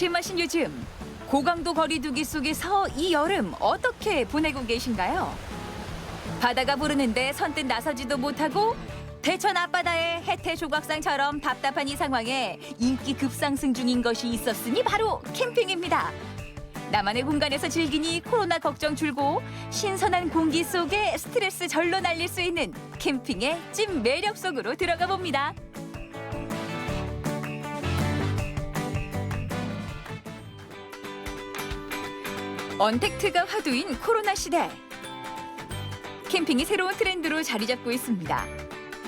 제맛인 요즘 고강도 거리두기 속에서 이 여름 어떻게 보내고 계신가요? 바다가 부르는데 선뜻 나서지도 못하고 대천 앞바다의 해태 조각상처럼 답답한 이 상황에 인기 급상승 중인 것이 있었으니 바로 캠핑입니다. 나만의 공간에서 즐기니 코로나 걱정 줄고 신선한 공기 속에 스트레스 절로 날릴 수 있는 캠핑의 찐 매력 속으로 들어가 봅니다. 언택트가 화두인 코로나 시대. 캠핑이 새로운 트렌드로 자리 잡고 있습니다.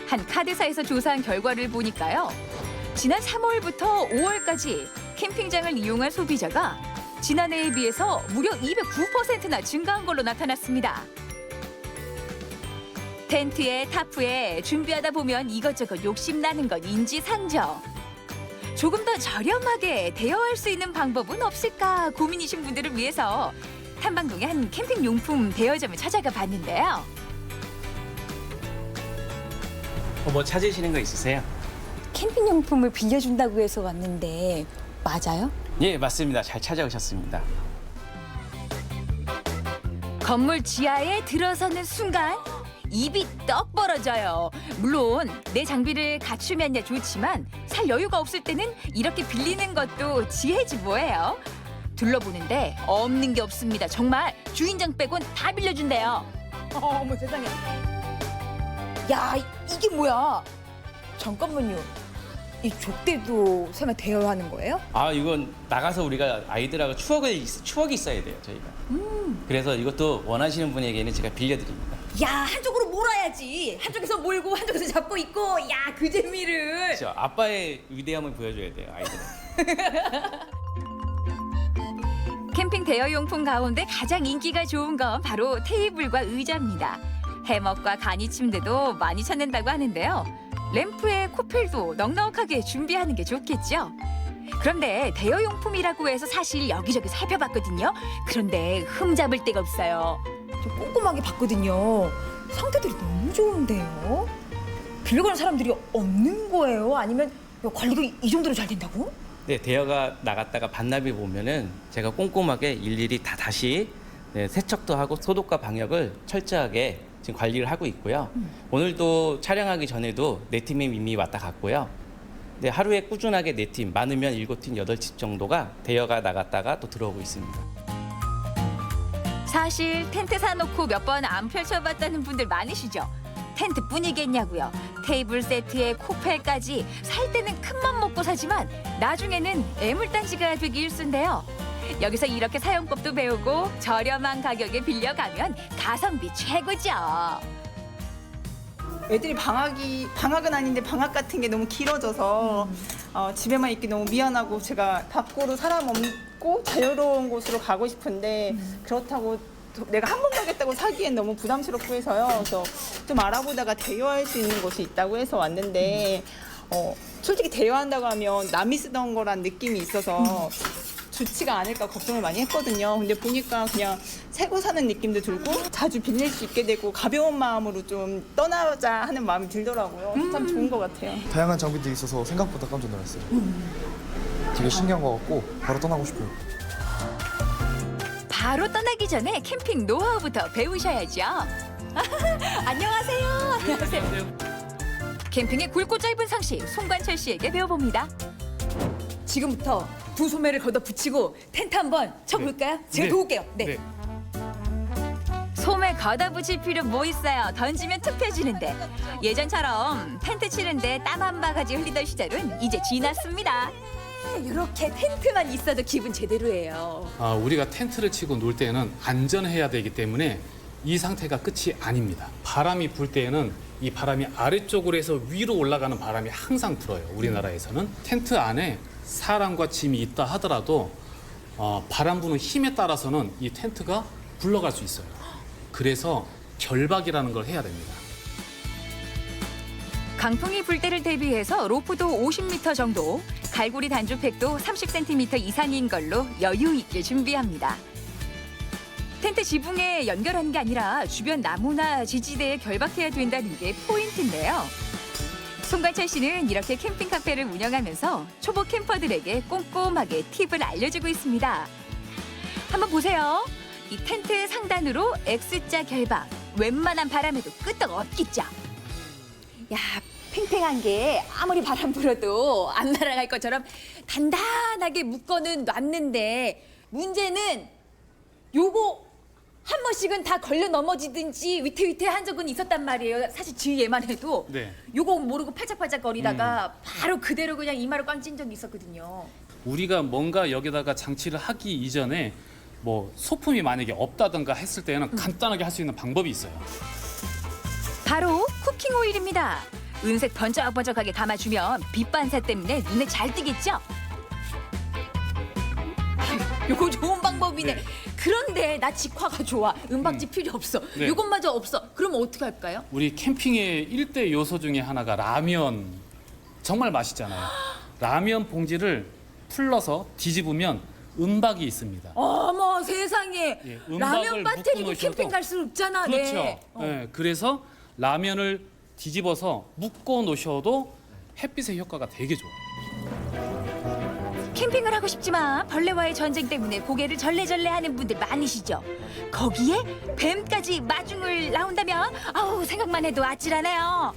한 카드사에서 조사한 결과를 보니까요. 지난 3월부터 5월까지 캠핑장을 이용한 소비자가 지난해에 비해서 무려 209%나 증가한 걸로 나타났습니다. 텐트에 타프에 준비하다 보면 이것저것 욕심나는 건 인지상정. 조금 더 저렴하게 대여할 수 있는 방법은 없을까 고민이신 분들을 위해서 탐방동의 한 캠핑용품 대여점을 찾아가 봤는데요. 뭐 찾으시는 거 있으세요? 캠핑용품을 빌려준다고 해서 왔는데 맞아요? 예, 맞습니다. 잘 찾아오셨습니다. 건물 지하에 들어서는 순간 입이 떡 벌어져요. 물론 내 장비를 갖추면야 좋지만 살 여유가 없을 때는 이렇게 빌리는 것도 지혜지 뭐예요. 둘러보는데 없는 게 없습니다. 정말 주인장 빼곤 다 빌려준대요. 어머 세상에. 야 이게 뭐야? 잠깐만요. 이 족대도 설마 대여하는 거예요? 아, 이건 나가서 우리가 아이들하고 추억이 있어야 돼요, 저희가. 그래서 이것도 원하시는 분에게는 제가 빌려드립니다. 야 한쪽으로 몰아야지. 한쪽에서 몰고 한쪽에서 잡고 있고. 야 그 재미를. 그렇죠. 아빠의 위대함을 보여줘야 돼요, 아이들은. 캠핑 대여용품 가운데 가장 인기가 좋은 건 바로 테이블과 의자입니다. 해먹과 간이 침대도 많이 찾는다고 하는데요. 램프에 코펠도 넉넉하게 준비하는 게 좋겠죠. 그런데 대여용품이라고 해서 사실 여기저기 살펴봤거든요. 그런데 흠잡을 데가 없어요. 저 꼼꼼하게 봤거든요. 상태들이 너무 좋은데요. 빌려가는 사람들이 없는 거예요? 아니면 관리가 이 정도로 잘 된다고? 네, 대여가 나갔다가 반납이 보면은 제가 꼼꼼하게 일일이 다시 세척도 하고 소독과 방역을 철저하게 지금 관리를 하고 있고요. 오늘도 촬영하기 전에도 4팀이 이미 왔다 갔고요. 네, 하루에 꾸준하게 4팀, 많으면 7팀, 8팀 정도가 대여가 나갔다가 또 들어오고 있습니다. 사실 텐트 사놓고 몇 번 안 펼쳐봤다는 분들 많으시죠? 텐트뿐이겠냐고요. 테이블 세트에 코펠까지 살 때는 큰맘 먹고 사지만 나중에는 애물단지가 되기 일쑤인데요. 여기서 이렇게 사용법도 배우고 저렴한 가격에 빌려가면 가성비 최고죠. 애들이 방학은 아닌데 방학 같은 게 너무 길어져서 집에만 있기 너무 미안하고 제가 밖으로 사람 없고 자유로운 곳으로 가고 싶은데 그렇다고 내가 한 번 가겠다고 사기엔 너무 부담스럽고 해서요. 그래서 좀 알아보다가 대여할 수 있는 곳이 있다고 해서 왔는데 솔직히 대여한다고 하면 남이 쓰던 거란 느낌이 있어서 좋지가 않을까 걱정을 많이 했거든요. 근데 보니까 그냥 새거 사는 느낌도 들고 자주 빌릴 수 있게 되고 가벼운 마음으로 좀 떠나자 하는 마음이 들더라고요. 참 좋은 것 같아요. 다양한 장비들이 있어서 생각보다 깜짝 놀랐어요. 되게 신기한 것 같고 바로 떠나고 싶어요. 바로 떠나기 전에 캠핑 노하우부터 배우셔야죠. 안녕하세요. 안녕하세요. 캠핑의 굵고 짧은 상식 송관철 씨에게 배워봅니다. 지금부터 두 소매를 걷어 붙이고 텐트 한번 쳐볼까요? 제가 도울게요. 네. 소매 걷어 붙일 필요 뭐 있어요. 던지면 툭 펴지는데. 예전처럼 텐트 치는데 땀 한 바가지 흘리던 시절은 이제 지났습니다. 이렇게 텐트만 있어도 기분 제대로예요. 우리가 텐트를 치고 놀 때는 안전해야 되기 때문에 이 상태가 끝이 아닙니다. 바람이 불 때에는 이 바람이 아래쪽으로 해서 위로 올라가는 바람이 항상 불어요. 우리나라에서는 텐트 안에 사람과 짐이 있다 하더라도 바람 부는 힘에 따라서는 이 텐트가 굴러갈 수 있어요. 그래서 결박이라는 걸 해야 됩니다. 강풍이 불 때를 대비해서 로프도 50m 정도, 갈고리 단조팩도 30cm 이상인 걸로 여유 있게 준비합니다. 텐트 지붕에 연결하는 게 아니라 주변 나무나 지지대에 결박해야 된다는 게 포인트인데요. 송관철 씨는 이렇게 캠핑 카페를 운영하면서 초보 캠퍼들에게 꼼꼼하게 팁을 알려주고 있습니다. 한번 보세요. 이 텐트 상단으로 X자 결박. 웬만한 바람에도 끄떡없겠죠. 야, 팽팽한 게 아무리 바람 불어도 안 날아갈 것처럼 단단하게 묶어는 놨는데 문제는 요거 한 번씩은 다 걸려 넘어지든지 위태위태한 적은 있었단 말이에요. 사실 지혜만 해도 네. 요거 모르고 팔짝팔짝 거리다가 바로 그대로 그냥 이마로 꽝 찐 적이 있었거든요. 우리가 뭔가 여기다가 장치를 하기 이전에 뭐 소품이 만약에 없다든가 했을 때는 간단하게 할 수 있는 방법이 있어요. 바로 쿠킹 오일입니다. 은색 번쩍번쩍하게 감아주면 빛 반사 때문에 눈에 잘 띄겠죠? 요거 좋은 방법이네. 네. 그런데 나 직화가 좋아. 은박지 필요 없어. 네. 요것마저 없어. 그럼 어떻게 할까요? 우리 캠핑의 일대 요소 중에 하나가 라면. 정말 맛있잖아요. 라면 봉지를 풀러서 뒤집으면 은박이 있습니다. 어머 세상에. 예, 은박을 라면 빠뜨리고 묶어놓으셔도- 캠핑 갈 수 없잖아. 그렇죠. 네. 예, 그래서 라면을 뒤집어서 묶어 놓으셔도 햇빛의 효과가 되게 좋아요. 캠핑을 하고 싶지만 벌레와의 전쟁 때문에 고개를 절레절레 하는 분들 많으시죠? 거기에 뱀까지 마중을 나온다면 아우 생각만 해도 아찔하네요.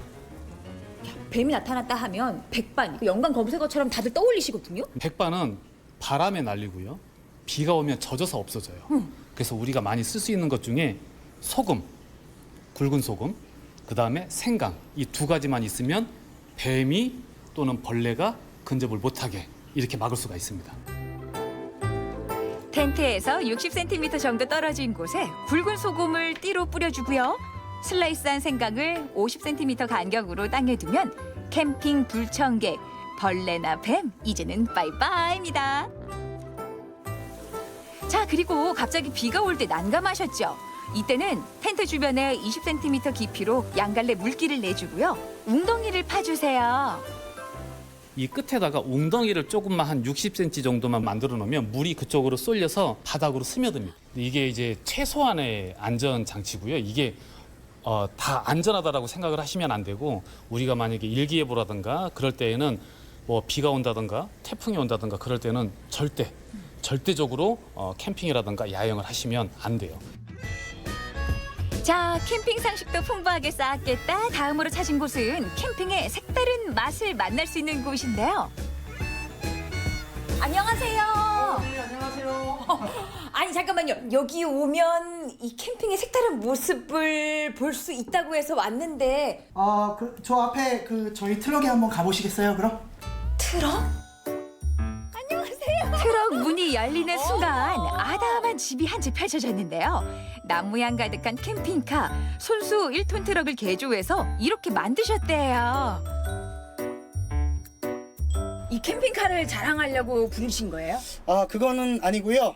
뱀이 나타났다 하면 백반, 연관 검색어처럼 다들 떠올리시거든요. 백반은 바람에 날리고요. 비가 오면 젖어서 없어져요. 그래서 우리가 많이 쓸 수 있는 것 중에 소금, 굵은 소금, 그다음에 생강 이 두 가지만 있으면 뱀이 또는 벌레가 근접을 못하게 이렇게 막을 수가 있습니다. 텐트에서 60cm 정도 떨어진 곳에 굵은 소금을 띠로 뿌려주고요. 슬라이스한 생강을 50cm 간격으로 땅에 두면 캠핑 불청객, 벌레나 뱀 이제는 빠이빠이입니다. 자, 그리고 갑자기 비가 올 때 난감하셨죠? 이때는 텐트 주변에 20cm 깊이로 양갈래 물기를 내주고요. 웅덩이를 파주세요. 이 끝에다가 웅덩이를 조금만 한 60cm 정도만 만들어 놓으면 물이 그쪽으로 쏠려서 바닥으로 스며듭니다. 이게 이제 최소한의 안전 장치고요. 이게 다 안전하다라고 생각을 하시면 안 되고 우리가 만약에 일기예보라든가 그럴 때에는 뭐 비가 온다든가 태풍이 온다든가 그럴 때는 절대적으로 캠핑이라든가 야영을 하시면 안 돼요. 자, 캠핑 상식도 풍부하게 쌓았겠다. 다음으로 찾은 곳은 캠핑의 색다른 맛을 만날 수 있는 곳인데요. 안녕하세요. 네, 안녕하세요. 아니 잠깐만요. 여기 오면 이 캠핑의 색다른 모습을 볼 수 있다고 해서 왔는데 저 앞에 저희 트럭에 한번 가보시겠어요, 그럼? 트럭? 트럭 문이 열리는 순간 아담한 집이 한 집 펼쳐졌는데요. 나무향 가득한 캠핑카, 손수 1톤 트럭을 개조해서 이렇게 만드셨대요. 이 캠핑카를 자랑하려고 부르신 거예요? 그거는 아니고요.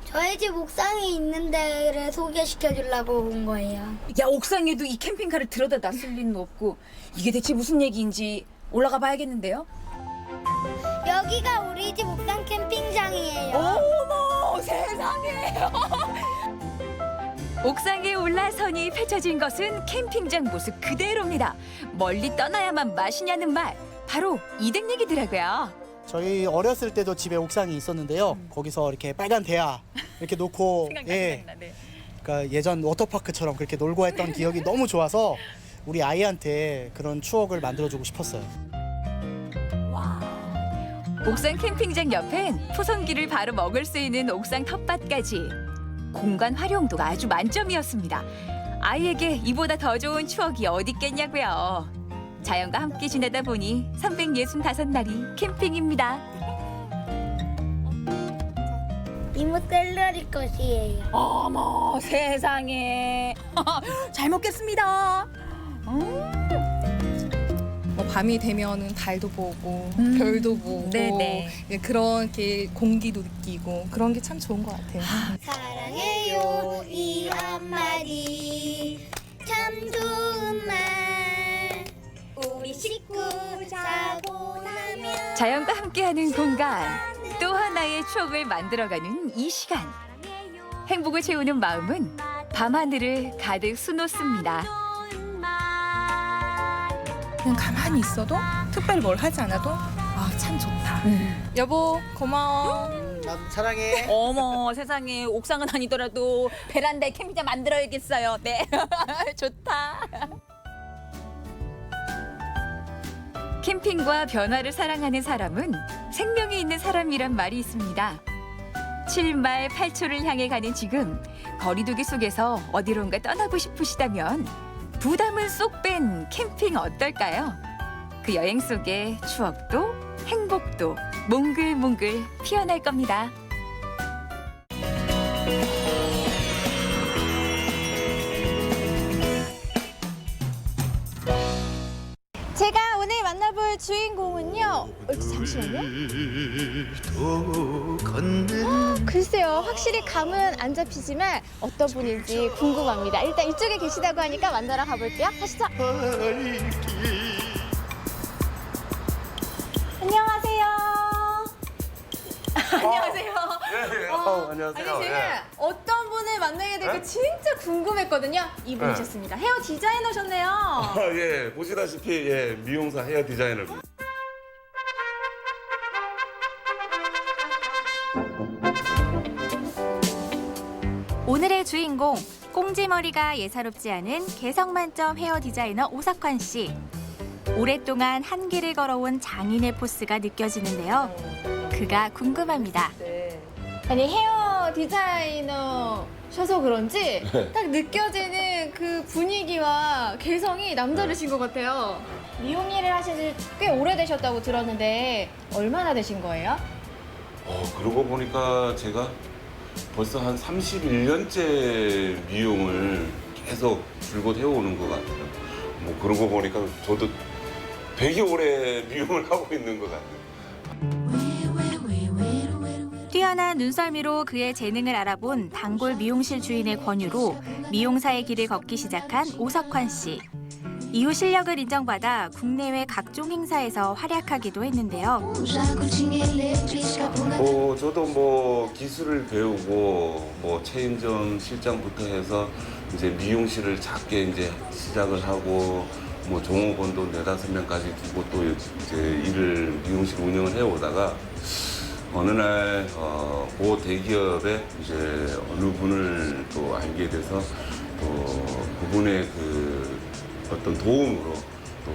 저희 집 옥상에 있는 데를 소개시켜 주려고 온 거예요. 야, 옥상에도 이 캠핑카를 들여다 놨을 리는 없고 이게 대체 무슨 얘기인지 올라가 봐야겠는데요. 여기가 우리 집 옥상 캠핑장이에요. 어머 세상에. 옥상에 올라서니 펼쳐진 것은 캠핑장 모습 그대로입니다. 멀리 떠나야만 맛이냐는 말, 바로 이댁 얘기더라고요. 저희 어렸을 때도 집에 옥상이 있었는데요. 거기서 이렇게 빨간 대야 이렇게 놓고 그러니까 예전 워터파크처럼 그렇게 놀고 했던 기억이 너무 좋아서 우리 아이한테 그런 추억을 만들어주고 싶었어요. 옥상 캠핑장 옆엔 푸성기를 바로 먹을 수 있는 옥상 텃밭까지. 공간 활용도가 아주 만점이었습니다. 아이에게 이보다 더 좋은 추억이 어디 있겠냐고요. 자연과 함께 지내다 보니 365날이 캠핑입니다. 이모 샐러리 것이에요. 어머 세상에. 잘 먹겠습니다. 밤이 되면은 달도 보고 별도 보고 네네. 예, 그런 게 공기도 느끼고 그런 게 참 좋은 것 같아요. 사랑해요 이 한마디 참 좋은 말. 우리 식구 자고 나면 자연과 함께하는 공간, 또 하나의 추억을 만들어가는 이 시간. 행복을 채우는 마음은 밤하늘을 가득 수놓습니다. 그냥 가만히 있어도 특별히 뭘 하지 않아도 참 좋다. 여보 고마워. 나도 사랑해. 어머 세상에 옥상은 아니더라도 베란다에 캠핑장 만들어야겠어요. 네, 좋다. 캠핑과 변화를 사랑하는 사람은 생명이 있는 사람이란 말이 있습니다. 7말 8초를 향해 가는 지금 거리두기 속에서 어디론가 떠나고 싶으시다면 부담을 쏙 뺀 캠핑 어떨까요? 그 여행 속에 추억도 행복도 몽글몽글 피어날 겁니다. 제가 오늘 만나볼 주인공은요. 잠시만요. 글쎄요, 확실히 감은 안 잡히지만 어떤 분인지 궁금합니다. 일단 이쪽에 계시다고 하니까 만나러 가볼게요. 가시죠. 안녕하세요. 안녕하세요. 안녕하세요. 아니 제가 어떤 분을 만나게 될까 진짜 궁금했거든요. 이분이셨습니다. 헤어 디자이너셨네요. 예, 보시다시피 예, 미용사 헤어 디자이너입니다. 오늘의 주인공, 꽁지머리가 예사롭지 않은 개성 만점 헤어 디자이너 오석환 씨. 오랫동안 한 길을 걸어온 장인의 포스가 느껴지는데요. 그가 궁금합니다. 아니 헤어 디자이너셔서 그런지 딱 느껴지는 그 분위기와 개성이 남다르신 것 같아요. 미용 일을 하신 지 꽤 오래되셨다고 들었는데 얼마나 되신 거예요? 그러고 보니까 제가 벌써 한 31년째 미용을 계속 줄곧 해오는 것 같아요. 뭐 그러고 보니까 저도 되게 오래 미용을 하고 있는 것 같아요. 뛰어난 눈썰미로 그의 재능을 알아본 단골 미용실 주인의 권유로 미용사의 길을 걷기 시작한 오석환 씨. 이후 실력을 인정받아 국내외 각종 행사에서 활약하기도 했는데요. 저도 뭐 기술을 배우고 뭐 체인점 실장부터 해서 이제 미용실을 작게 이제 시작을 하고 뭐 종업원도 4-5명까지 두고 또 이제 미용실 운영을 해오다가 어느 날 고 대기업에 이제 어느 분을 또 알게 돼서 또 그분의 그 어떤 도움으로 또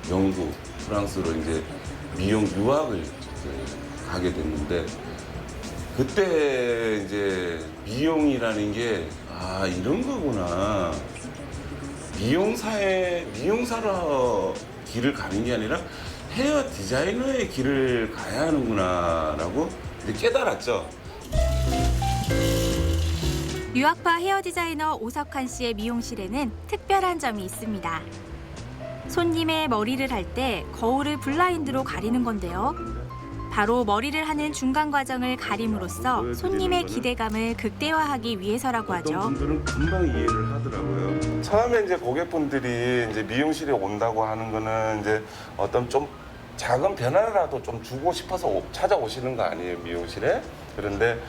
영국, 프랑스로 이제 미용 유학을 이제 가게 됐는데 그때 이제 미용이라는 게 이런 거구나. 미용사로 길을 가는 게 아니라 헤어 디자이너의 길을 가야 하는구나라고 깨달았죠. 유학파 헤어 디자이너 오석환 씨의 미용실에는 특별한 점이 있습니다. 손님의 머리를 할 때 거울을 블라인드로 가리는 건데요. 바로 머리를 하는 중간 과정을 가림으로써 손님의 기대감을 극대화하기 위해서라고 하죠. 어떤 분들은 금방 이해를 하더라고요. 처음에 이제 고객분들이 이제 미용실에 온다고 하는 거는 이제 어떤 좀 작은 변화라도 좀 주고 싶어서 찾아오시는 거 아니에요, 미용실에? 그런데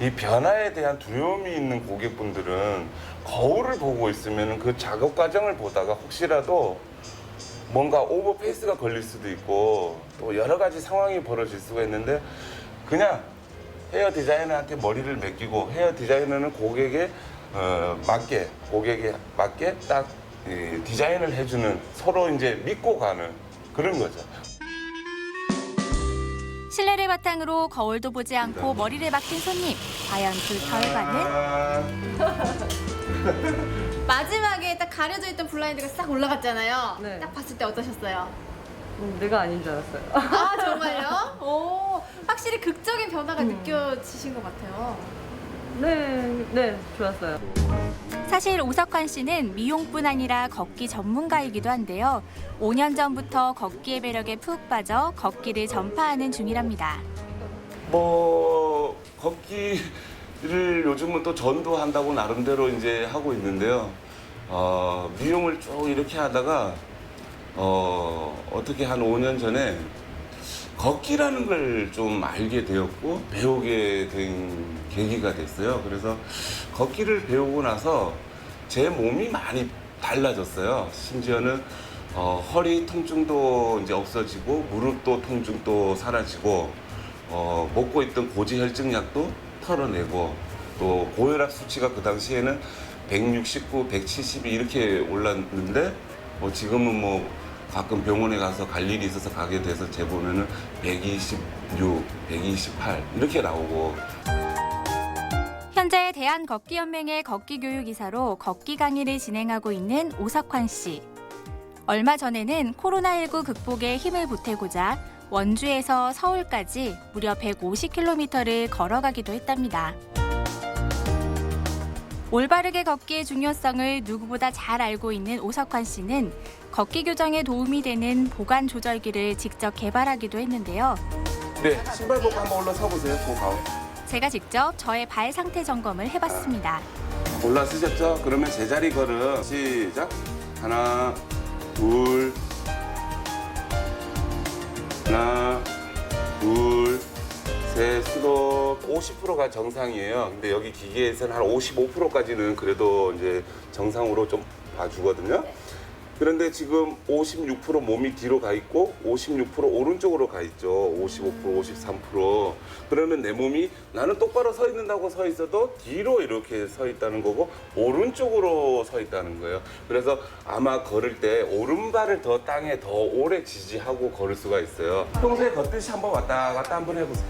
이 변화에 대한 두려움이 있는 고객분들은 거울을 보고 있으면 그 작업 과정을 보다가 혹시라도 뭔가 오버페이스가 걸릴 수도 있고 또 여러 가지 상황이 벌어질 수가 있는데 그냥 헤어 디자이너한테 머리를 맡기고 헤어 디자이너는 고객에 맞게 딱 디자인을 해주는 서로 이제 믿고 가는 그런 거죠. 신뢰를 바탕으로 거울도 보지 않고 머리를 맡긴 손님. 과연 그 결과는? 마지막에 딱 가려져 있던 블라인드가 싹 올라갔잖아요. 네. 딱 봤을 때 어떠셨어요? 내가 아닌 줄 알았어요. 아 정말요? 오, 확실히 극적인 변화가 느껴지신 것 같아요. 네, 좋았어요. 사실 오석환 씨는 미용뿐 아니라 걷기 전문가이기도 한데요. 5년 전부터 걷기의 매력에 푹 빠져 걷기를 전파하는 중이랍니다. 뭐 걷기를 요즘은 또 전도한다고 나름대로 이제 하고 있는데요. 미용을 쭉 이렇게 하다가 어떻게 한 5년 전에 걷기라는 걸 좀 알게 되었고 배우게 된 계기가 됐어요. 그래서 걷기를 배우고 나서 제 몸이 많이 달라졌어요. 심지어는 허리 통증도 이제 없어지고 무릎도 통증도 사라지고 먹고 있던 고지혈증 약도 털어내고 또 고혈압 수치가 그 당시에는 169, 172 이렇게 올랐는데 지금은 뭐 가끔 병원에 가서 갈 일이 있어서 가게 돼서 재보면은 126, 128 이렇게 나오고. 현재 대한걷기연맹의 걷기교육이사로 걷기 강의를 진행하고 있는 오석환 씨. 얼마 전에는 코로나19 극복에 힘을 보태고자 원주에서 서울까지 무려 150km를 걸어가기도 했답니다. 올바르게 걷기의 중요성을 누구보다 잘 알고 있는 오석환 씨는 걷기 교정에 도움이 되는 보관 조절기를 직접 개발하기도 했는데요. 네, 신발 벗고 한번 올라서보세요. 그 가운데. 제가 직접 저의 발 상태 점검을 해봤습니다. 올라서셨죠? 그러면 제자리 걸음 시작. 하나, 둘, 하나, 둘, 셋, 스톱. 50%가 정상이에요. 근데 여기 기계에서는 한 55%까지는 그래도 이제 정상으로 좀 봐주거든요. 그런데 지금 56% 몸이 뒤로 가 있고 56% 오른쪽으로 가 있죠. 55%, 53%. 그러면 내 몸이 나는 똑바로 서 있는다고 서 있어도 뒤로 이렇게 서 있다는 거고 오른쪽으로 서 있다는 거예요. 그래서 아마 걸을 때 오른발을 더 땅에 더 오래 지지하고 걸을 수가 있어요. 평소에 걷듯이 한번 왔다 갔다 한번 해보세요.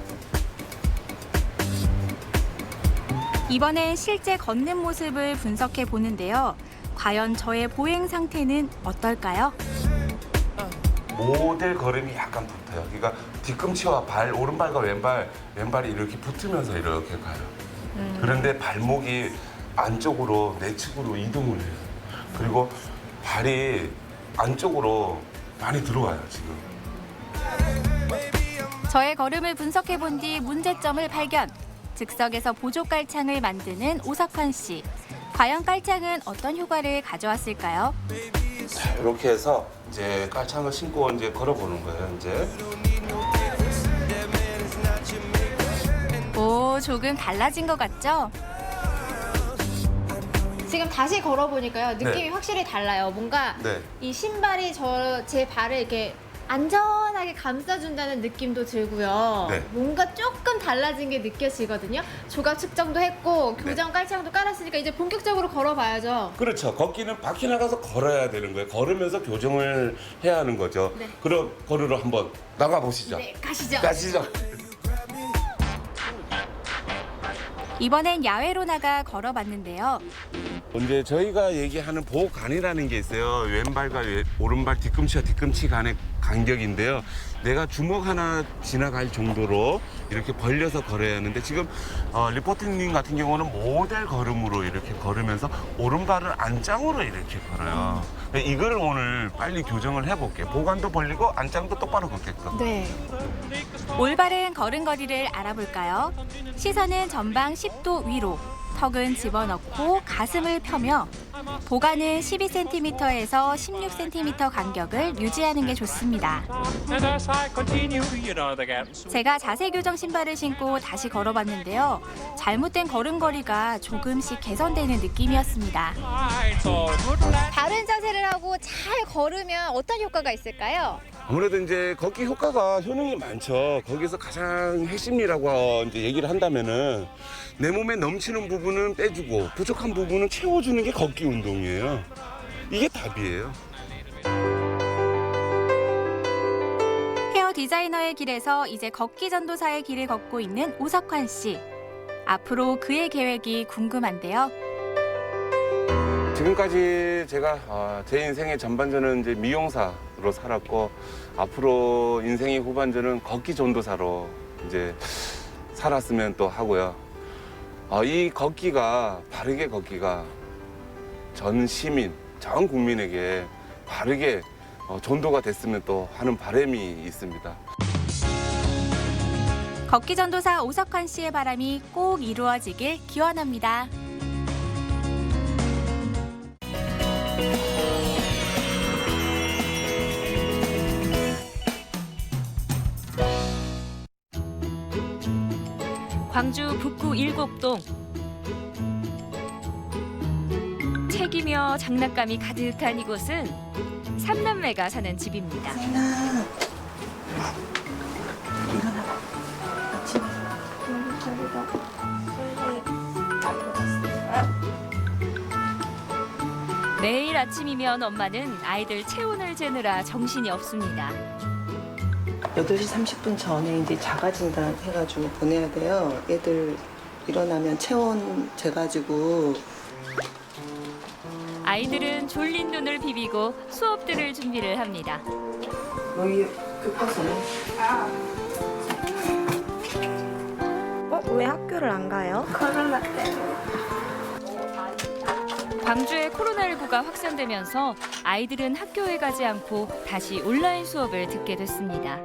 이번엔 실제 걷는 모습을 분석해 보는데요. 과연 저의 보행 상태는 어떨까요? 모델 걸음이 약간 붙어요. 그러니까 뒤꿈치와 발, 오른발과 왼발이 이렇게 붙으면서 이렇게 가요. 그런데 발목이 안쪽으로 내측으로 이동을 해요. 그리고 발이 안쪽으로 많이 들어와요, 지금. 저의 걸음을 분석해 본 뒤 문제점을 발견. 즉석에서 보조 깔창을 만드는 오석환 씨. 과연 깔창은 어떤 효과를 가져왔을까요? 자, 이렇게 해서 이제 깔창을 신고 이제 걸어보는 거예요, 이제. 오, 조금 달라진 것 같죠? 지금 다시 걸어보니까요. 느낌이 네. 확실히 달라요. 뭔가 네. 이 신발이 제 발을 이렇게 안전하게 감싸준다는 느낌도 들고요. 네. 뭔가 조금 달라진 게 느껴지거든요. 조각 측정도 했고 교정 깔창도 깔았으니까 이제 본격적으로 걸어봐야죠. 그렇죠. 걷기는 바퀴 나가서 걸어야 되는 거예요. 걸으면서 교정을 해야 하는 거죠. 네. 그럼 걸으러 한번 나가보시죠. 네, 가시죠. 가시죠. 이번엔 야외로 나가 걸어봤는데요. 이제 저희가 얘기하는 보간이라는 게 있어요. 왼발과 오른발 뒤꿈치와 뒤꿈치 간의 간격인데요. 내가 주먹 하나 지나갈 정도로 이렇게 벌려서 걸어야 하는데 지금 리포터님 같은 경우는 모델 걸음으로 이렇게 걸으면서 오른발을 안짱으로 이렇게 걸어요. 이거를 오늘 빨리 교정을 해볼게요. 보관도 벌리고 안짱도 똑바로 걷게끔. 네. 올바른 걸음걸이를 알아볼까요? 시선은 전방 10도 위로, 턱은 집어넣고 가슴을 펴며 보관은 12cm에서 16cm 간격을 유지하는 게 좋습니다. 제가 자세 교정 신발을 신고 다시 걸어봤는데요. 잘못된 걸음걸이가 조금씩 개선되는 느낌이었습니다. 바른 자세를 하고 잘 걸으면 어떤 효과가 있을까요? 아무래도 이제 걷기 효능이 많죠. 거기서 가장 핵심이라고 이제 얘기를 한다면은 내 몸에 넘치는 부분은 빼주고 부족한 부분은 채워주는 게 걷기 운동이에요. 이게 답이에요. 헤어 디자이너의 길에서 이제 걷기 전도사의 길을 걷고 있는 오석환 씨. 앞으로 그의 계획이 궁금한데요. 지금까지 제가 제 인생의 전반전은 이제 미용사로 살았고 앞으로 인생의 후반전은 걷기 전도사로 이제 살았으면 또 하고요. 이 걷기가 바르게 걷기가 전 시민, 전 국민에게 바르게 전도가 됐으면 또 하는 바람이 있습니다. 걷기 전도사 오석환 씨의 바람이 꼭 이루어지길 기원합니다. 광주 북구 일곡동. 책이며 장난감이 가득한 이곳은 삼남매가 사는 집입니다. 매일 아침이면 엄마는 아이들 체온을 재느라 정신이 없습니다. 8시 30분 전에 이제 자가 진단 해가지고 보내야 돼요. 애들 일어나면 체온 재가지고. 아이들은 졸린 눈을 비비고 수업 들을 준비를 합니다. 너희 교과서는? 왜 학교를 안 가요? 코로나 때문에. 광주에 코로나19가 확산되면서 아이들은 학교에 가지 않고 다시 온라인 수업을 듣게 됐습니다.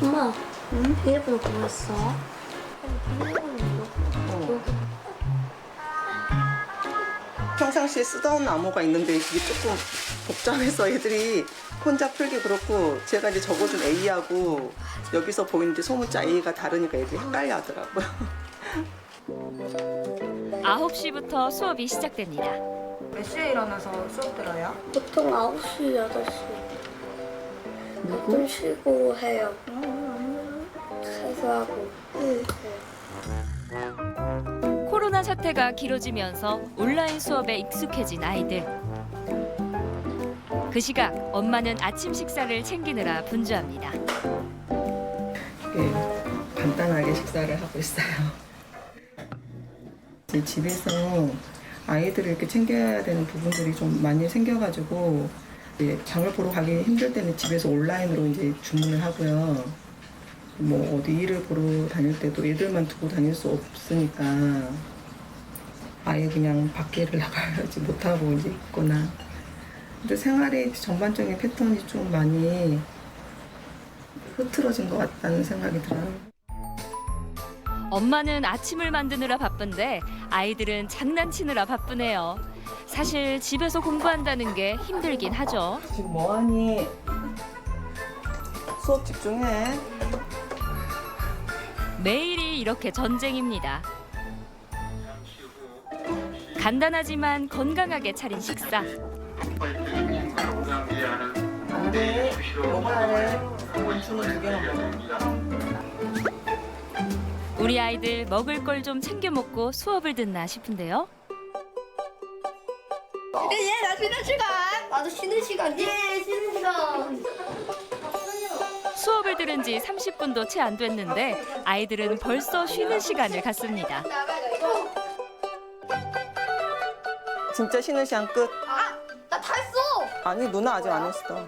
엄마, 비밀번호 뭐였어? 평상시에 쓰던 암호가 있는데 이게 조금 복잡해서 애들이 혼자 풀기 그렇고 제가 이제 적어준 A하고 여기서 보이는 이제 소문자 A가 다르니까 애들이 헷갈려 하더라고요. 9시부터 수업이 시작됩니다. 몇 시에 일어나서 수업 들어요? 보통 9시, 8시. 가끔 쉬고 해요. 세수하고. 코로나 사태가 길어지면서 온라인 수업에 익숙해진 아이들. 그 시각 엄마는 아침 식사를 챙기느라 분주합니다. 간단하게 식사를 하고 있어요. 이제 집에서 아이들을 이렇게 챙겨야 되는 부분들이 좀 많이 생겨가지고 이제 장을 보러 가기 힘들 때는 집에서 온라인으로 이제 주문을 하고요. 뭐 어디 일을 보러 다닐 때도 애들만 두고 다닐 수 없으니까 아예 그냥 밖에를 나가야지 못하고 이제 있거나. 근데 생활의 전반적인 패턴이 좀 많이 흐트러진 것 같다는 생각이 들어요. 엄마는 아침을 만드느라 바쁜데 아이들은 장난치느라 바쁘네요. 사실 집에서 공부한다는 게 힘들긴 하죠. 지금 뭐하니? 수업 집중해. 매일이 이렇게 전쟁입니다. 간단하지만 건강하게 차린 식사. 안 돼. 먹어야 해. 주는 2개만 먹어. 우리 아이들 먹을 걸 좀 챙겨 먹고 수업을 듣나 싶은데요. 나 쉬는 시간. 나도 쉬는 시간. 예, 쉬는 시간. 수업을 들은 지 30분도 채 안 됐는데 아이들은 벌써 쉬는 시간을 갖습니다. 진짜 쉬는 시간 끝. 나 다 했어. 아니 누나 아직 안 했어.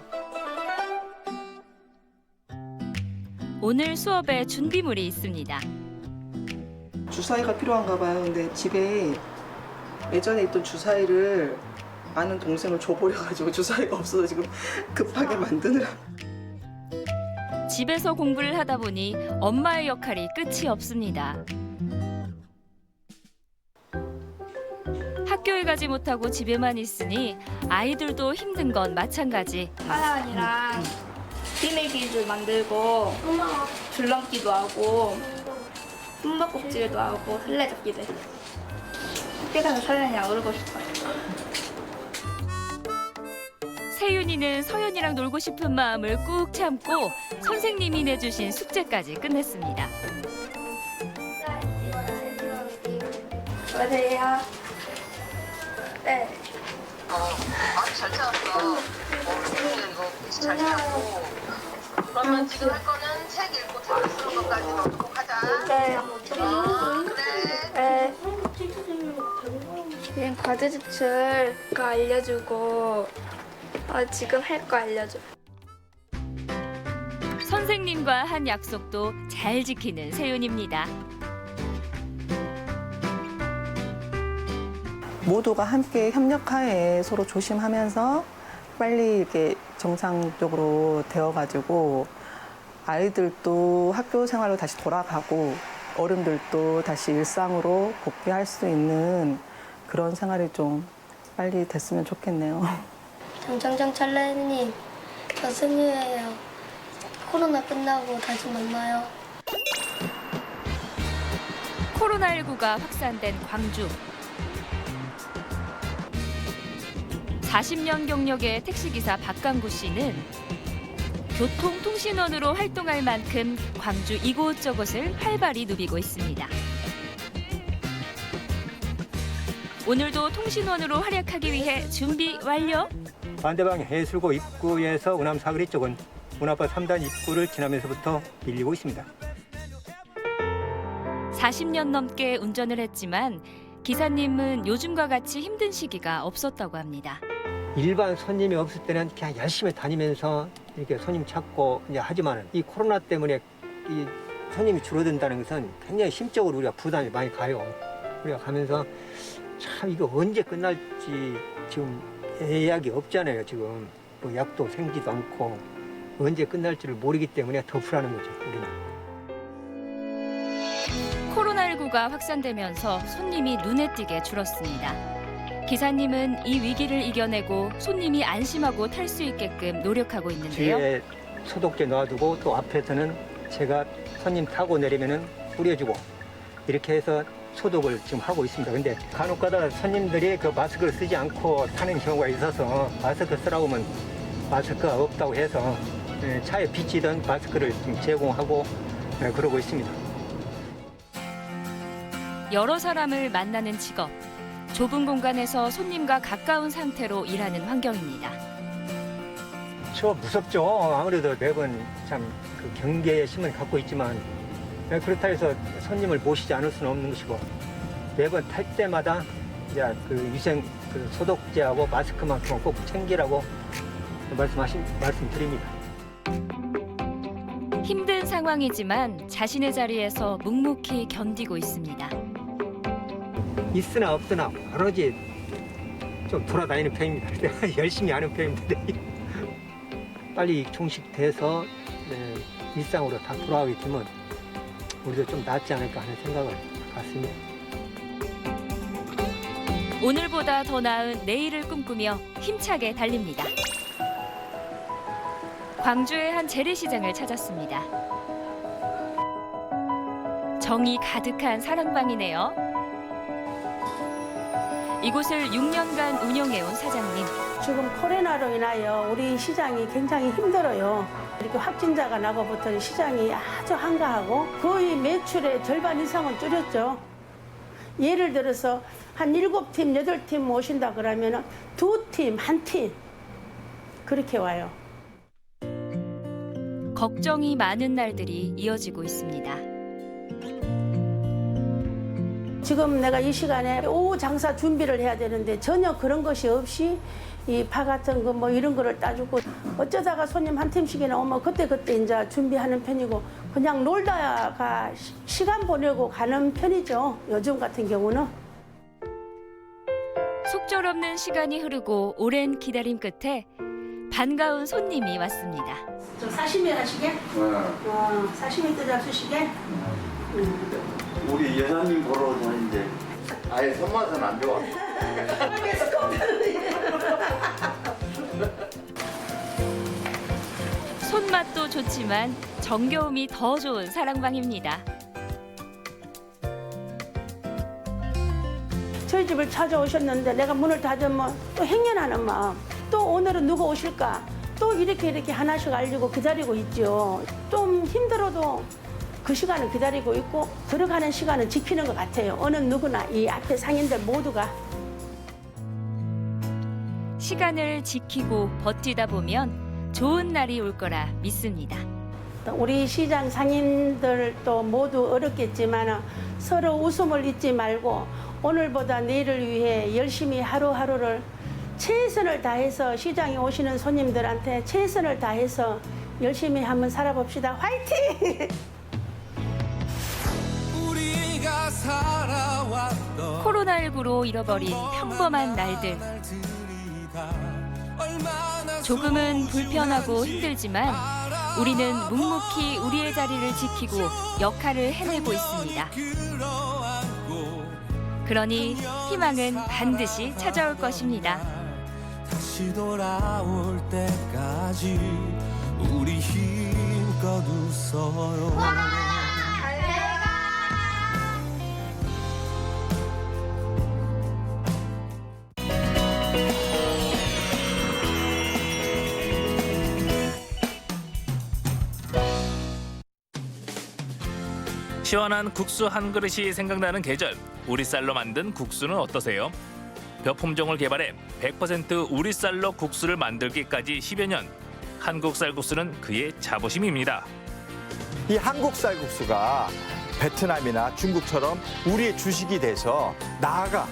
오늘 수업에 준비물이 있습니다. 주사위가 필요한가 봐요. 근데 집에 예전에 있던 주사위를 아는 동생을 줘버려가지고 주사위가 없어서 지금 급하게 만드느라. 집에서 공부를 하다 보니 엄마의 역할이 끝이 없습니다. 학교에 가지 못하고 집에만 있으니 아이들도 힘든 건 마찬가지. 하나은이랑 비밀기술 만들고 줄넘기도 하고 숨바꼭질도 하고 술래잡기도 해. 학교 가서 서연이랑 놀고 싶어요. 세윤이는 서연이랑 놀고 싶은 마음을 꾹 참고 선생님이 내주신 숙제까지 끝냈습니다. 안녕하세요. 네. 잘 찾았어. 이거 잘 찾고. 그러면 지금 할 거는 책 읽고 잘 쓰는 것까지 넣고 하자. 네. 그래. 네. 그냥 과제 제출 거 알려주고 지금 할 거 알려줘. 선생님과 한 약속도 잘 지키는 세윤입니다. 모두가 함께 협력하에 서로 조심하면서 빨리 이렇게 정상적으로 되어가지고 아이들도 학교 생활로 다시 돌아가고 어른들도 다시 일상으로 복귀할 수 있는 그런 생활이 좀 빨리 됐으면 좋겠네요. 장장장 찰레님, 저 승유예요. 코로나 끝나고 다시 만나요. 코로나19가 확산된 광주. 40년 경력의 택시기사 박강구 씨는 교통통신원으로 활동할 만큼 광주 이곳저곳을 활발히 누비고 있습니다. 오늘도 통신원으로 활약하기 위해 준비 완료. 반대방 해술고 입구에서 운암 사거리 쪽은 운암바 3단 입구를 지나면서부터 밀리고 있습니다. 40년 넘게 운전을 했지만 기사님은 요즘과 같이 힘든 시기가 없었다고 합니다. 일반 손님이 없을 때는 그냥 열심히 다니면서 이렇게 손님 찾고 이제 하지만 이 코로나 때문에 이 손님이 줄어든다는 것은 굉장히 심적으로 우리가 부담이 많이 가요. 우리가 가면서 참 이거 언제 끝날지 지금 예약이 없잖아요. 지금 뭐 약도 생기도 않고 언제 끝날지를 모르기 때문에 더 불안한 거죠. 우리는. 코로나19가 확산되면서 손님이 눈에 띄게 줄었습니다. 기사님은 이 위기를 이겨내고 손님이 안심하고 탈 수 있게끔 노력하고 있는데요. 뒤에 소독제 놔두고 또 앞에서는 제가 손님 타고 내리면은 뿌려주고 이렇게 해서 소독을 지금 하고 있습니다. 근데 간혹가다 손님들이 그 마스크를 쓰지 않고 타는 경우가 있어서 마스크 쓰라고 하면 마스크가 없다고 해서 차에 비치던 마스크를 지금 제공하고 그러고 있습니다. 여러 사람을 만나는 직업, 좁은 공간에서 손님과 가까운 상태로 일하는 환경입니다. 저 무섭죠. 아무래도 매번 참 그 경계의 심을 갖고 있지만 그렇다 해서 손님을 모시지 않을 수는 없는 것이고 매번 탈 때마다 이제 그 위생 그 소독제하고 마스크만큼은 꼭 챙기라고 말씀드립니다. 힘든 상황이지만 자신의 자리에서 묵묵히 견디고 있습니다. 있으나 없으나 오로지 좀 돌아다니는 편입니다. 열심히 하는 편입니다. 빨리 종식돼서 일상으로 다 돌아가게 되면 우리도 좀 낫지 않을까 하는 생각을 갖습니다. 오늘보다 더 나은 내일을 꿈꾸며 힘차게 달립니다. 광주의 한 재래시장을 찾았습니다. 정이 가득한 사랑방이네요. 이곳을 6년간 운영해온 사장님. 지금 코로나로 인하여 우리 시장이 굉장히 힘들어요. 이렇게 확진자가 나고부터 시장이 아주 한가하고 거의 매출의 절반 이상은 줄였죠. 예를 들어서 한 7팀, 8팀 오신다 그러면 2팀, 1팀 그렇게 와요. 걱정이 많은 날들이 이어지고 있습니다. 지금 내가 이 시간에 오후 장사 준비를 해야 되는데 전혀 그런 것이 없이 이 파 같은 거 뭐 이런 거를 따주고 어쩌다가 손님 한 팀씩이나 오면 그때 이제 준비하는 편이고 그냥 놀다가 시간 보내고 가는 편이죠. 요즘 같은 경우는. 속절없는 시간이 흐르고 오랜 기다림 끝에 반가운 손님이 왔습니다. 저 사시미 하시게? 사시미 또 잡수시게? 우리 여사님 보러 다니는데 아예 손맛은 안 좋아. 손맛도 좋지만 정겨움이 더 좋은 사랑방입니다. 저희 집을 찾아오셨는데 내가 문을 닫으면 또 행여나는 마음. 또 오늘은 누가 오실까? 또 이렇게 하나씩 알리고 기다리고 있죠. 좀 힘들어도 그 시간을 기다리고 있고 들어가는 시간은 지키는 것 같아요. 어느 누구나 이 앞에 상인들 모두가. 시간을 지키고 버티다 보면 좋은 날이 올 거라 믿습니다. 우리 시장 상인들도 모두 어렵겠지만 서로 웃음을 잊지 말고 오늘보다 내일을 위해 열심히 하루하루를 최선을 다해서 시장에 오시는 손님들한테 최선을 다해서 열심히 한번 살아봅시다. 화이팅! 코로나19로 잃어버린 평범한 날들. 조금은 불편하고 힘들지만 우리는 묵묵히 우리의 자리를 지키고 역할을 해내고 있습니다. 그러니 희망은 반드시 찾아올 것입니다. 다시 돌아올 때까지 우리 힘껏 웃어요. 시원한 국수 한 그릇이 생각나는 계절. 우리쌀로 만든 국수는 어떠세요? 몇 품종을 개발해 100% 우리쌀로 국수를 만들기까지 10여 년. 한국 쌀국수는 그의 자부심입니다. 이 한국 쌀국수가 베트남이나 중국처럼 우리의 주식이 돼서 나아가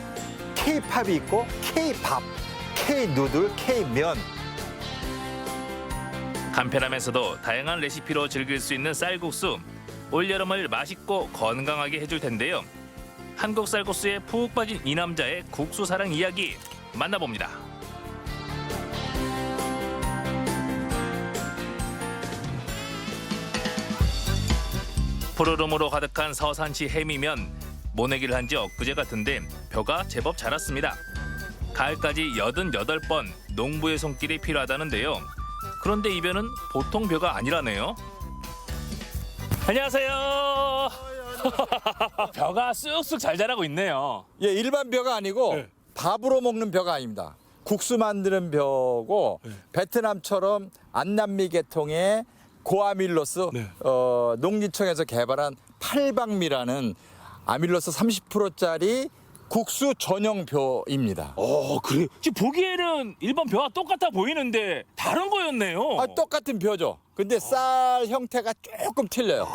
K-팝이 있고 K-밥, K-누들, K-면. 간편하면서도 다양한 레시피로 즐길 수 있는 쌀국수. 올여름을 맛있고 건강하게 해줄 텐데요. 한국 쌀국수에 푹 빠진 이 남자의 국수 사랑 이야기 만나봅니다. 푸르름으로 가득한 서산시 해미면. 모내기를 한 지 엊그제 같은데 벼가 제법 자랐습니다. 가을까지 88번 농부의 손길이 필요하다는데요. 그런데 이 벼는 보통 벼가 아니라네요. 안녕하세요. 벼가 쑥쑥 잘 자라고 있네요. 예, 일반 벼가 아니고 밥으로 먹는 벼가 아닙니다. 국수 만드는 벼고 베트남처럼 안남미 계통의 고아밀로스 농림청에서 개발한 팔방미라는 아밀로스 30%짜리 국수 전용 벼입니다. 그래요? 지금 보기에는 일반 벼와 똑같아 보이는데 다른 거였네요. 똑같은 벼죠. 근데 쌀 형태가 조금 틀려요.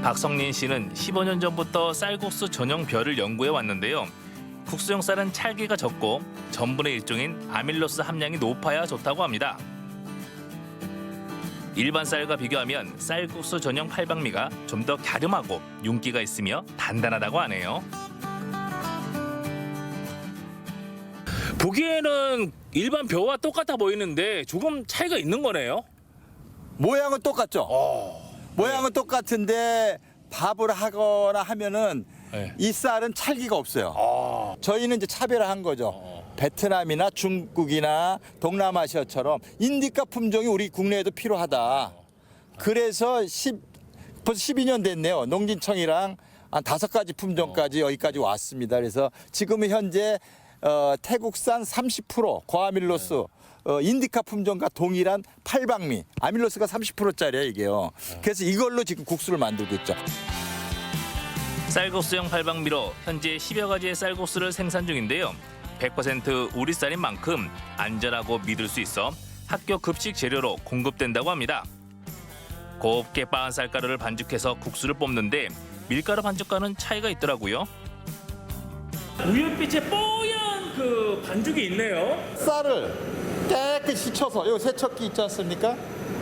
박성린 씨는 15년 전부터 쌀국수 전용 벼를 연구해 왔는데요. 국수용 쌀은 찰기가 적고 전분의 일종인 아밀로스 함량이 높아야 좋다고 합니다. 일반 쌀과 비교하면 쌀국수 전용 팔방미가 좀 더 갸름하고 윤기가 있으며 단단하다고 하네요. 보기에는 일반 벼와 똑같아 보이는데 조금 차이가 있는 거네요. 모양은 똑같죠. 모양은 똑같은데 밥을 하거나 하면은 이 쌀은 찰기가 없어요. 저희는 이제 차별화한 거죠. 베트남이나 중국이나 동남아시아처럼 인디카 품종이 우리 국내에도 필요하다. 그래서 벌써 12년 됐네요. 농진청이랑 한 5가지 품종까지 여기까지 왔습니다. 그래서 지금은 현재 태국산 30% 고아밀로스 인디카 품종과 동일한 팔방미 아밀로스가 30%짜리예요 이게요. 그래서 이걸로 지금 국수를 만들고 있죠. 쌀국수용 팔방미로 현재 10여 가지의 쌀국수를 생산 중인데요. 100% 우리 쌀인 만큼 안전하고 믿을 수 있어 학교 급식 재료로 공급된다고 합니다. 곱게 빻은 쌀가루를 반죽해서 국수를 뽑는데 밀가루 반죽과는 차이가 있더라고요. 우윳빛의 뽀얀 그 반죽이 있네요. 쌀을 깨끗이 쳐서 요 세척기 있지 않습니까?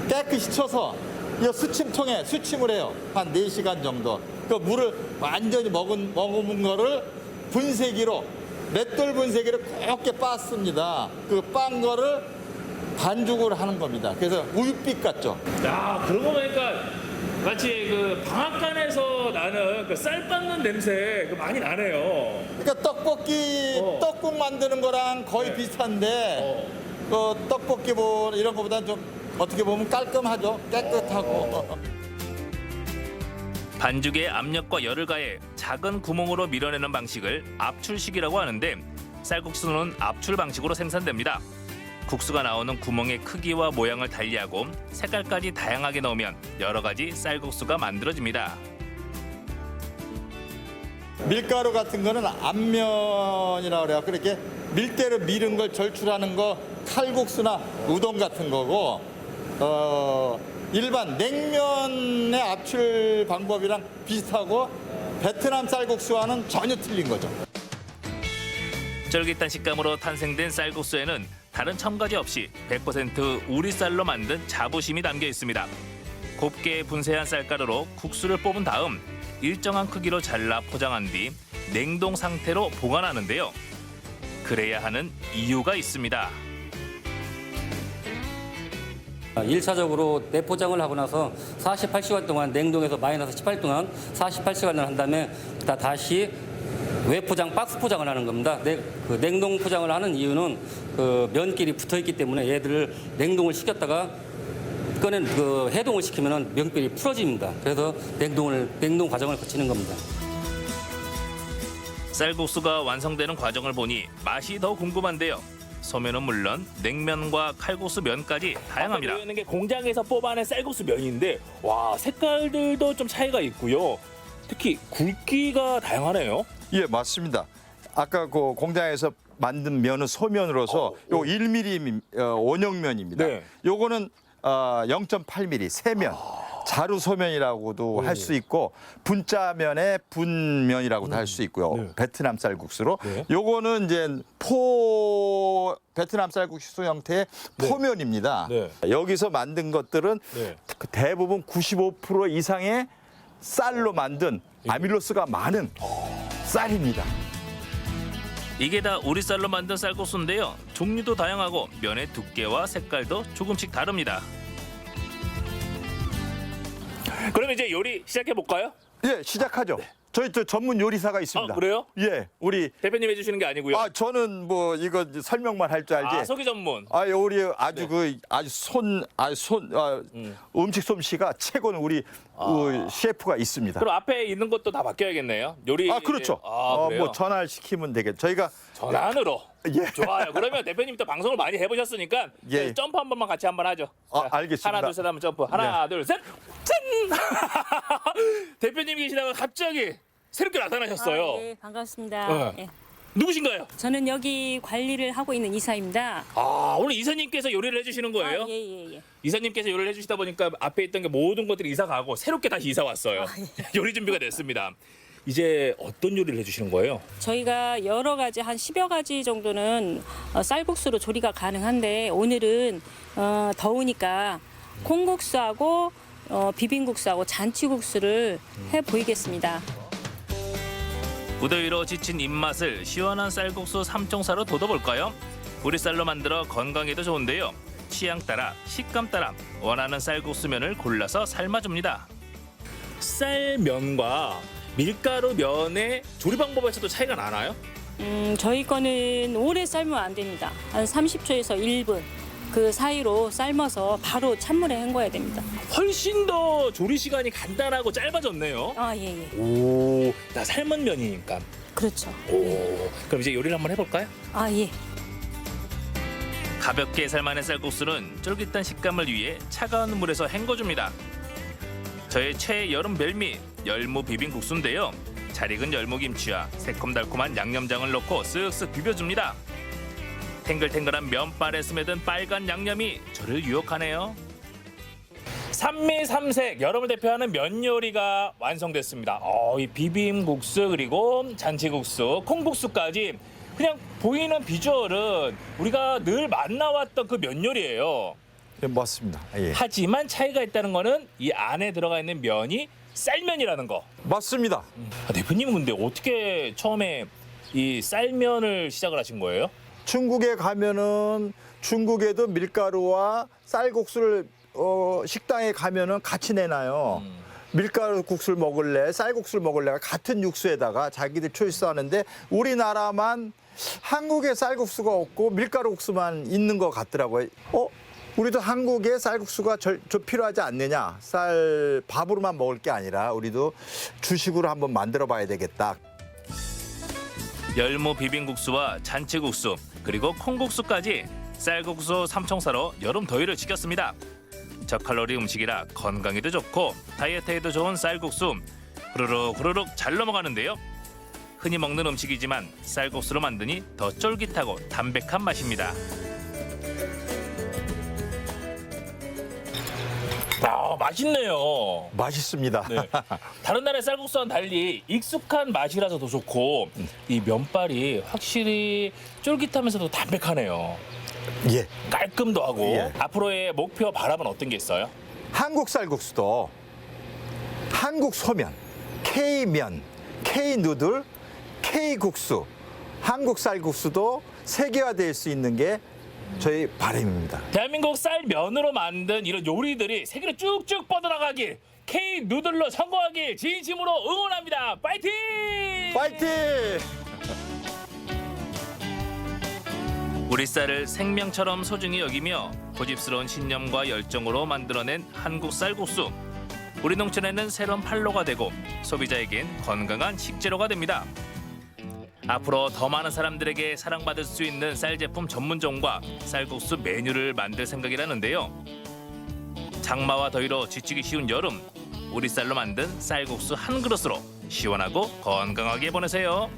깨끗이 쳐서 이 수침통에 수침을 해요. 한 4시간 정도. 그 물을 완전히 머금은 거를 분쇄기로 맷돌 분쇄기로 곱게 빻습니다. 그 빻은 거를 반죽을 하는 겁니다. 그래서 우윳빛 같죠? 야, 그런 거 보니까 마치 그 방앗간에서 나는 그 쌀 빻는 냄새 그 많이 나네요. 그러니까 떡국 만드는 거랑 거의 비슷한데 그 떡볶이 이런 거보다는 좀 어떻게 보면 깔끔하죠. 깨끗하고. 반죽에 압력과 열을 가해 작은 구멍으로 밀어내는 방식을 압출식이라고 하는데 쌀국수는 압출 방식으로 생산됩니다. 국수가 나오는 구멍의 크기와 모양을 달리하고 색깔까지 다양하게 넣으면 여러 가지 쌀국수가 만들어집니다. 밀가루 같은 거는 앞면이라고 그래요. 그렇게 밀대로 밀은 걸 절출하는 거 칼국수나 우동 같은 거고 일반 냉면의 압출 방법이랑 비슷하고 베트남 쌀국수와는 전혀 틀린 거죠. 쫄깃한 식감으로 탄생된 쌀국수에는 다른 첨가제 없이 100% 우리 쌀로 만든 자부심이 담겨 있습니다. 곱게 분쇄한 쌀가루로 국수를 뽑은 다음 일정한 크기로 잘라 포장한 뒤 냉동 상태로 보관하는데요. 그래야 하는 이유가 있습니다. 1차적으로 내포장을 하고 나서 48시간 동안 냉동에서 마이너스 18 동안 48시간을 한 다음에 다시 외포장, 박스 포장을 하는 겁니다. 그 냉동 포장을 하는 이유는 그 면끼리 붙어 있기 때문에 얘들을 냉동을 시켰다가 해동을 시키면 면끼리 풀어집니다. 그래서 냉동 과정을 거치는 겁니다. 쌀국수가 완성되는 과정을 보니 맛이 더 궁금한데요. 소면은 물론 냉면과 칼국수 면까지 다양합니다. 있는 게 공장에서 뽑아낸 쌀국수 면인데 와 색깔들도 좀 차이가 있고요. 특히 굵기가 다양하네요. 예, 맞습니다. 아까 그 공장에서 만든 면은 소면으로서 요 1mm 원형면입니다. 네. 요거는 0.8mm 세면. 자루 소면이라고도 할 수 있고 분짜면에 분면이라고도 할 수 있고요. 베트남 쌀국수로. 요거는 이제 베트남 쌀국수 형태의 포면입니다. 여기서 만든 것들은 대부분 95% 이상의 쌀로 만든 아밀로스가 많은 쌀입니다. 이게 다 우리 쌀로 만든 쌀국수인데요. 종류도 다양하고 면의 두께와 색깔도 조금씩 다릅니다. 그럼 이제 요리 시작해 볼까요? 예, 시작하죠. 저희 또 전문 요리사가 있습니다. 아, 그래요? 예, 우리 대표님 해주시는 게 아니고요. 아, 저는 뭐 이거 설명만 할 줄 알지. 아, 소기 전문. 아, 우리 아주 음식 솜씨가 최고는 우리 셰프가 있습니다. 그럼 앞에 있는 것도 다 바뀌어야겠네요. 요리. 아, 그렇죠. 그래요? 뭐 전화를 시키면 되겠죠. 저희가 전환으로. 예. 좋아요. 그러면 대표님 또 방송을 많이 해보셨으니까 예. 점프 한 번만 같이 한번 하죠. 자, 알겠습니다. 하나 둘 셋 하면 점프. 하나 둘 셋. 짠! 대표님 계시다가 갑자기 새롭게 나타나셨어요. 네, 반갑습니다. 네. 네. 누구신가요? 저는 여기 관리를 하고 있는 이사입니다. 아, 오늘 이사님께서 요리를 해주시는 거예요? 예. 이사님께서 요리를 해주시다 보니까 앞에 있던 게 모든 것들이 이사 가고 새롭게 다시 이사 왔어요. 요리 준비가 됐습니다. 이제 어떤 요리를 해주시는 거예요? 저희가 여러 가지 한 10여 가지 정도는 쌀국수로 조리가 가능한데 오늘은 더우니까 콩국수하고 비빔국수하고 잔치국수를 해 보이겠습니다. 무더위로 지친 입맛을 시원한 쌀국수 삼총사로 돋워볼까요? 우리 쌀로 만들어 건강에도 좋은데요. 취향 따라 식감 따라 원하는 쌀국수면을 골라서 삶아줍니다. 쌀면과 밀가루 면의 조리 방법에서도 차이가 나나요? 저희 거는 오래 삶으면 안 됩니다. 한 30초에서 1분 그 사이로 삶아서 바로 찬물에 헹궈야 됩니다. 훨씬 더 조리 시간이 간단하고 짧아졌네요. 아, 예. 오, 나 삶은 면이니까. 그렇죠. 오, 그럼 이제 요리를 한번 해볼까요? 아, 예. 가볍게 삶아낸 쌀국수는 쫄깃한 식감을 위해 차가운 물에서 헹궈줍니다. 저의 최애 여름 별미 열무 비빔국수인데요. 잘 익은 열무김치와 새콤달콤한 양념장을 넣고 쓱쓱 비벼줍니다. 탱글탱글한 면발에 스며든 빨간 양념이 저를 유혹하네요. 삼미삼색 여름을 대표하는 면 요리가 완성됐습니다. 이 비빔국수 그리고 잔치국수, 콩국수까지 그냥 보이는 비주얼은 우리가 늘 만나왔던 그 면 요리예요. 네, 맞습니다. 예. 하지만 차이가 있다는 거는 이 안에 들어가 있는 면이 쌀면이라는 거. 맞습니다. 대표님은 근데 어떻게 처음에 이 쌀면을 시작을 하신 거예요? 중국에 가면은 중국에도 밀가루와 쌀국수를 식당에 가면은 같이 내놔요. 밀가루 국수를 먹을래, 쌀국수를 먹을래가 같은 육수에다가 자기들 초이스하는데 우리나라만 한국에 쌀국수가 없고 밀가루 국수만 있는 것 같더라고요. 우리도 한국에 쌀국수가 좀 필요하지 않느냐. 밥으로만 먹을 게 아니라 우리도 주식으로 한번 만들어 봐야 되겠다. 열무 비빔국수와 잔치국수 그리고 콩국수까지 쌀국수 삼총사로 여름 더위를 지켰습니다. 저칼로리 음식이라 건강에도 좋고 다이어트에도 좋은 쌀국수 후루룩 잘 넘어가는데요. 흔히 먹는 음식이지만 쌀국수로 만드니 더 쫄깃하고 담백한 맛입니다. 맛있네요. 맛있습니다. 네. 다른 나라의 쌀국수와는 달리 익숙한 맛이라서 더 좋고 이 면발이 확실히 쫄깃하면서도 담백하네요. 예. 깔끔도 하고. 예. 앞으로의 목표 바람은 어떤 게 있어요? 한국 쌀국수도 한국 소면, K면, K누들, K국수, 한국 쌀국수도 세계화될 수 있는 게 저희 바람입니다. 대한민국 쌀면으로 만든 이런 요리들이 세계로 쭉쭉 뻗어나가길 K누들로 성공하길 진심으로 응원합니다. 파이팅! 파이팅! 우리 쌀을 생명처럼 소중히 여기며 고집스러운 신념과 열정으로 만들어낸 한국 쌀국수. 우리 농촌에는 새로운 판로가 되고 소비자에겐 건강한 식재료가 됩니다. 앞으로 더 많은 사람들에게 사랑받을 수 있는 쌀 제품 전문점과 쌀국수 메뉴를 만들 생각이라는데요. 장마와 더위로 지치기 쉬운 여름, 우리 쌀로 만든 쌀국수 한 그릇으로 시원하고 건강하게 보내세요.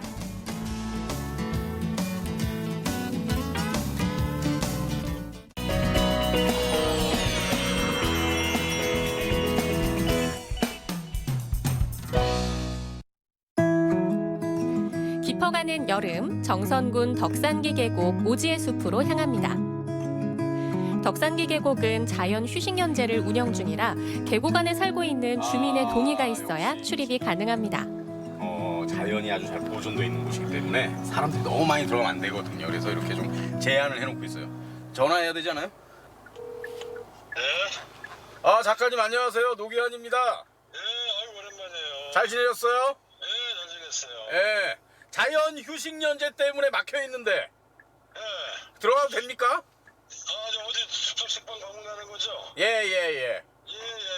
깊어가는 여름, 정선군 덕산기 계곡 오지의 숲으로 향합니다. 덕산기 계곡은 자연 휴식연제를 운영 중이라 계곡 안에 살고 있는 주민의 동의가 있어야 출입이 가능합니다. 자연이 아주 잘 보존되어 있는 곳이기 때문에 사람들이 너무 많이 들어가면 안 되거든요. 그래서 이렇게 좀 제한을 해놓고 있어요. 전화해야 되지 않아요? 네. 아, 작가님 안녕하세요. 노기환입니다. 네, 아유 오랜만이에요. 잘 지내셨어요? 네, 잘 지냈어요. 예. 자연 휴식연제 때문에 막혀 있는데. 네. 들어가도 됩니까? 어디 숲속 식당 방문하는 거죠? 예,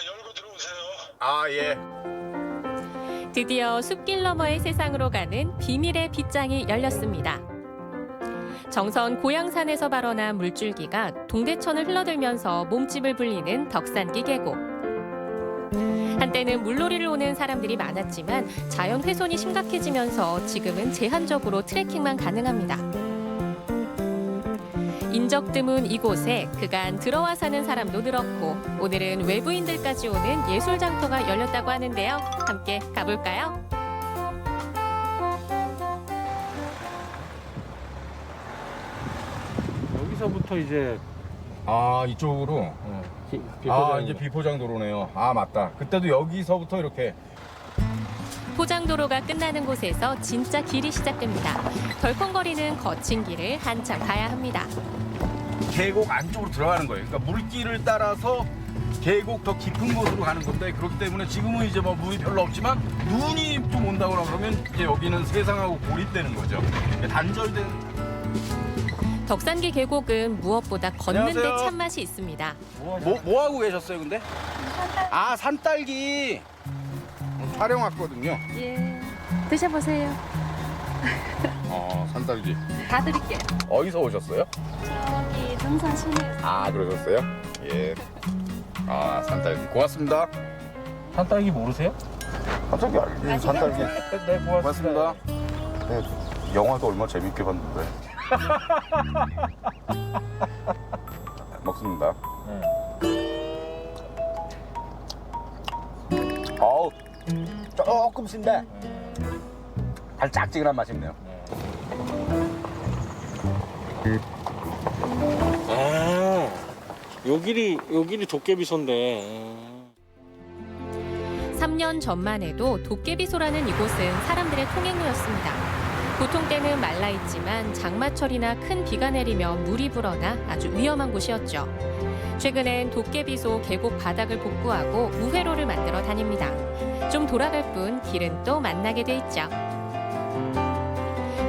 열고 들어오세요. 아, 예. 드디어 숲길 너머의 세상으로 가는 비밀의 빗장이 열렸습니다. 정선 고양산에서 발원한 물줄기가 동대천을 흘러들면서 몸집을 불리는 덕산기 계곡. 한때는 물놀이를 오는 사람들이 많았지만 자연 훼손이 심각해지면서 지금은 제한적으로 트레킹만 가능합니다. 인적 드문 이곳에 그간 들어와 사는 사람도 늘었고 오늘은 외부인들까지 오는 예술 장터가 열렸다고 하는데요. 함께 가볼까요? 여기서부터 이제 이쪽으로 이제 비포장 도로네요. 아, 맞다. 그때도 여기서부터 이렇게 포장도로가 끝나는 곳에서 진짜 길이 시작됩니다. 덜컹거리는 거친 길을 한참 가야 합니다. 계곡 안쪽으로 들어가는 거예요. 그러니까 물길을 따라서 계곡 더 깊은 곳으로 가는 건데 그렇기 때문에 지금은 이제 뭐 물이 별로 없지만 눈이 좀 온다고 그러면 이제 여기는 세상하고 고립되는 거죠. 단절된. 덕산기 계곡은 무엇보다 걷는 데 안녕하세요. 참맛이 있습니다. 뭐 하고 계셨어요, 근데? 아, 산딸기 촬영 왔거든요. 예, 드셔보세요. 산딸기. 다 드릴게요. 어디서 오셨어요? 저기 등산 시내에서. 아, 그러셨어요? 예. 아, 산딸기. 고맙습니다. 산딸기 모르세요? 산딸기 알지. 산딸기. 네, 고맙습니다. 네, 영화도 얼마 재밌게 봤는데. 먹습니다. 어우, 조금 쓴데 달짝지근한 맛이 있네요. 아, 요 길이 도깨비소인데. 3년 전만 해도 도깨비소라는 이곳은 사람들의 통행로였습니다. 보통 때는 말라있지만 장마철이나 큰 비가 내리면 물이 불어나 아주 위험한 곳이었죠. 최근엔 도깨비소 계곡 바닥을 복구하고 우회로를 만들어 다닙니다. 좀 돌아갈 뿐 길은 또 만나게 돼 있죠.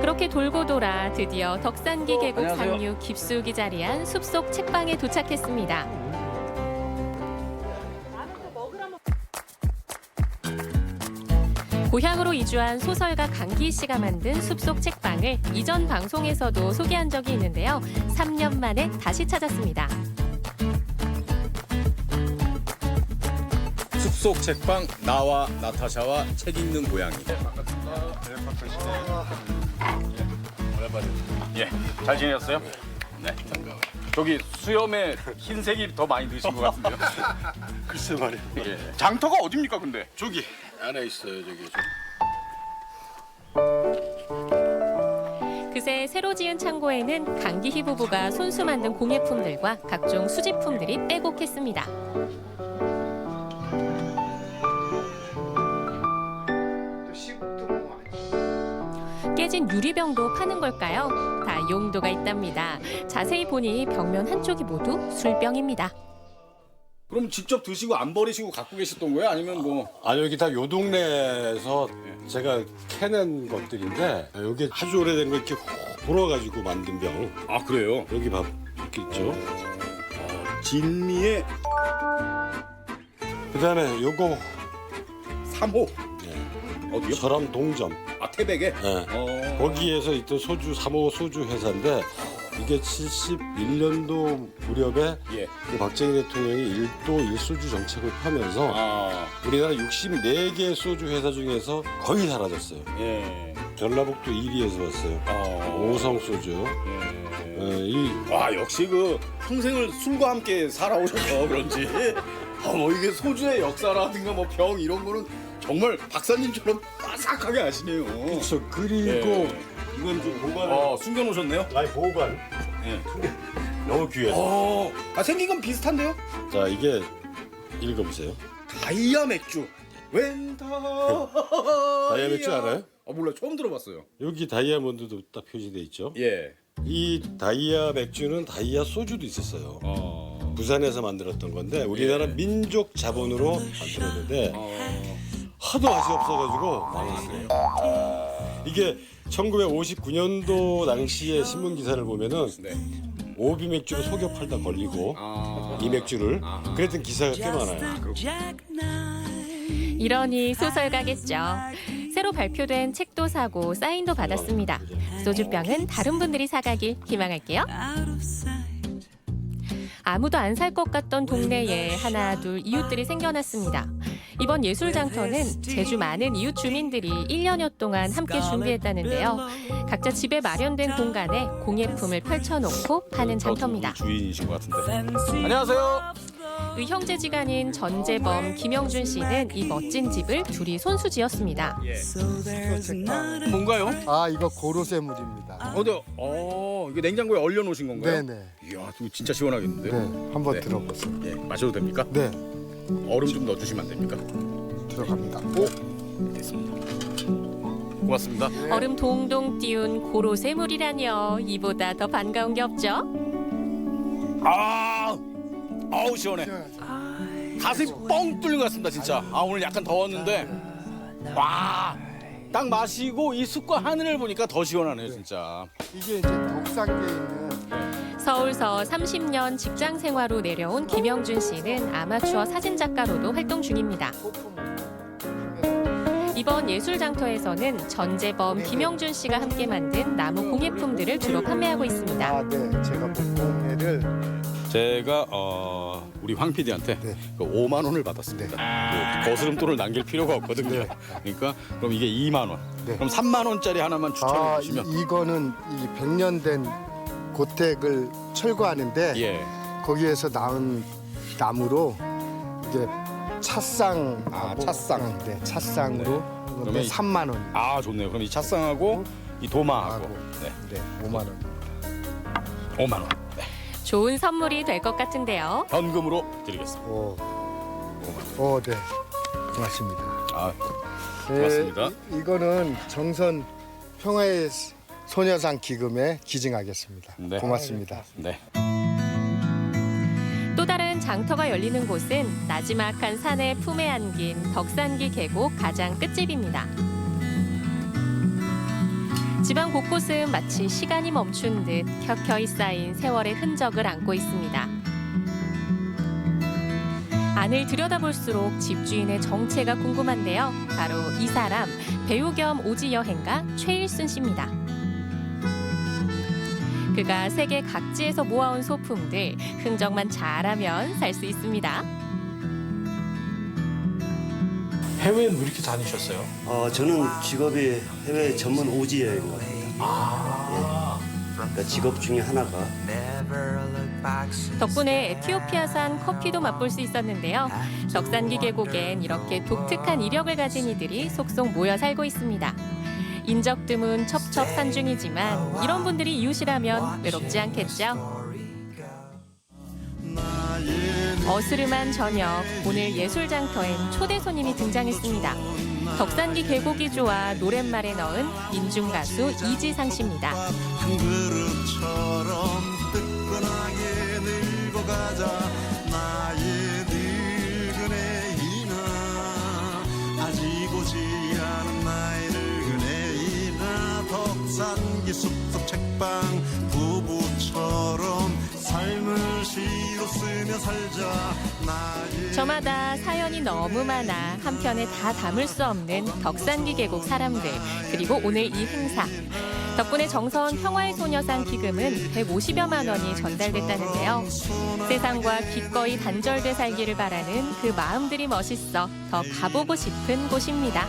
그렇게 돌고 돌아 드디어 덕산기 계곡 안녕하세요. 상류 깊숙이 자리한 숲속 책방에 도착했습니다. 고향으로 이주한 소설가 강기희 씨가 만든 숲속 책방을 이전 방송에서도 소개한 적이 있는데요. 3년 만에 다시 찾았습니다. 숲속 책방 나와 나타샤와 책 읽는 고양이. 예, 잘 지내셨어요? 네. 저기 수염에 흰색이 더 많이 드신 것 같은데요? 글쎄 말이야. 예. 장터가 어딥니까, 근데? 저기 안에 있어요, 저기. 그새 새로 지은 창고에는 강기희 부부가 손수 만든 공예품들과 각종 수집품들이 빼곡했습니다. 깨진 유리병도 파는 걸까요? 다 용도가 있답니다. 자세히 보니 벽면 한쪽이 모두 술병입니다. 그럼 직접 드시고 안 버리시고 갖고 계셨던 거예요? 아니면 뭐? 아니 여기 다 요 동네에서 제가 캐낸 것들인데 여기 아주 오래된 거 이렇게 불어가지고 만든 병. 아, 그래요? 여기 봐 이렇게 있죠. 진미에 그다음에 요거 3호. 네. 어디요? 서람 동점. 아 태백에? 네. 거기에서 있던 소주 3호 소주 회사인데 이게 71년도 무렵에 그 박정희 대통령이 1도 1소주 정책을 펴면서 우리나라 64개 소주 회사 중에서 거의 사라졌어요. 전라북도 1위에서 왔어요. 오성 소주. 와 역시 그 평생을 술과 함께 살아오셔서 그런지 뭐 이게 소주의 역사라든가 뭐 병 이런 거는 정말 박사님처럼 빠삭하게 아시네요. 그렇죠. 그리고 이건 좀 보관. 숨겨놓으셨네요? 아니 보관. 너무 귀해서. 생긴 건 비슷한데요? 자 이게 읽어보세요. 다이아 맥주. 다이아 맥주 알아요? 몰라 처음 들어봤어요. 여기 다이아몬드도 딱 표시돼 있죠. 예. 이 다이아 맥주는 다이아 소주도 있었어요. 부산에서 만들었던 건데 우리나라 민족 자본으로 만들었는데 하도 맛이 없어가지고 망했어요. 이게 1959년도 당시의 신문 기사를 보면은 오비 맥주로 속여 팔다 걸리고 이 맥주를 그랬던 기사가 꽤 많아요. 이러니 소설가겠죠. 새로 발표된 책도 사고 사인도 받았습니다. 소주병은 다른 분들이 사가길 희망할게요. 아무도 안 살 것 같던 동네에 하나 둘 이웃들이 생겨났습니다. 이번 예술장터는 제주 많은 이웃 주민들이 1년여 동안 함께 준비했다는데요. 각자 집에 마련된 공간에 공예품을 펼쳐놓고 파는 장터입니다. 주인이신 것 같은데. 안녕하세요. 형제지간인 전재범, 김영준 씨는 이 멋진 집을 둘이 손수지었습니다. 뭔가요? 아 이거 고로쇠물입니다. 이게 냉장고에 얼려 놓으신 건가요? 네네. 이야, 이거 진짜 시원하겠는데요? 네, 한번 들어보세요. 예, 마셔도 됩니까? 네. 얼음 좀 넣어주시면 안 됩니까? 들어갑니다. 됐습니다. 고맙습니다. 얼음 동동 띄운 고로쇠물이라뇨. 이보다 더 반가운 게 없죠? 아우 시원해. 가슴이 뻥 뚫린 것 같습니다 진짜. 오늘 약간 더웠는데 딱 마시고 이 숲과 하늘을 보니까 더 시원하네요 진짜. 이게 이제 독산계에 있는 서울서 30년 직장 생활 후 내려온 김영준 씨는 아마추어 사진작가로도 활동 중입니다. 이번 예술장터에서는 전재범, 김영준 씨가 함께 만든 나무 공예품들을 주로 판매하고 있습니다. 네, 제가 공예를 제가 우리 황 PD한테 5만 원을 받았습니다. 그 거스름돈을 남길 필요가 없거든요. 그러니까 그럼 이게 2만 원. 그럼 3만 원짜리 하나만 추천해 주시면. 이거는 이 100년 된 고택을 철거하는데 거기에서 나온 나무로 이게 찻상. 찻상. 네, 찻상으로 그러면 3만 원. 좋네요. 그럼 이 찻상하고 이 도마하고 네, 5만 원. 5만 원. 좋은 선물이 될 것 같은데요. 현금으로 드리겠습니다. 네. 고맙습니다. 고맙습니다. 이거는 정선 평화의 소녀상 기금에 기증하겠습니다. 고맙습니다. 네. 또 다른 장터가 열리는 곳은 나지막한 산의 품에 안긴 덕산기 계곡 가장 끝집입니다. 지방 곳곳은 마치 시간이 멈춘 듯 켜켜이 쌓인 세월의 흔적을 안고 있습니다. 안을 들여다볼수록 집주인의 정체가 궁금한데요. 바로 이 사람, 배우 겸 오지 여행가 최일순 씨입니다. 그가 세계 각지에서 모아온 소품들, 흥정만 잘하면 살 수 있습니다. 해외는 왜 이렇게 다니셨어요? 저는 직업이 해외 전문 오지 여행가입니다. 그러니까 직업 중에 하나가. 덕분에 에티오피아산 커피도 맛볼 수 있었는데요. 덕산기 계곡엔 이렇게 독특한 이력을 가진 이들이 속속 모여 살고 있습니다. 인적 드문 첩첩 산중이지만 이런 분들이 이웃이라면 외롭지 않겠죠? 어스름한 저녁, 오늘 예술장터엔 초대 손님이 등장했습니다. 덕산기 계곡이 좋아 노랫말에 넣은 인중가수 이지상 씨입니다. 한 그릇처럼 뜨끈하게 늙어가자 나의 늙은애이나 아직 오지 않은 나의 늙은애이나 덕산기 숲속 책방 부부처럼 삶을 시로 쓰며 살자 나의 저마다 사연이 너무 많아 한편에 다 담을 수 없는 덕산기 계곡 사람들, 그리고 오늘 이 행사. 덕분에 정선 평화의 소녀상 기금은 150여만 원이 전달됐다는데요. 세상과 기꺼이 단절돼 살기를 바라는 그 마음들이 멋있어 더 가보고 싶은 곳입니다.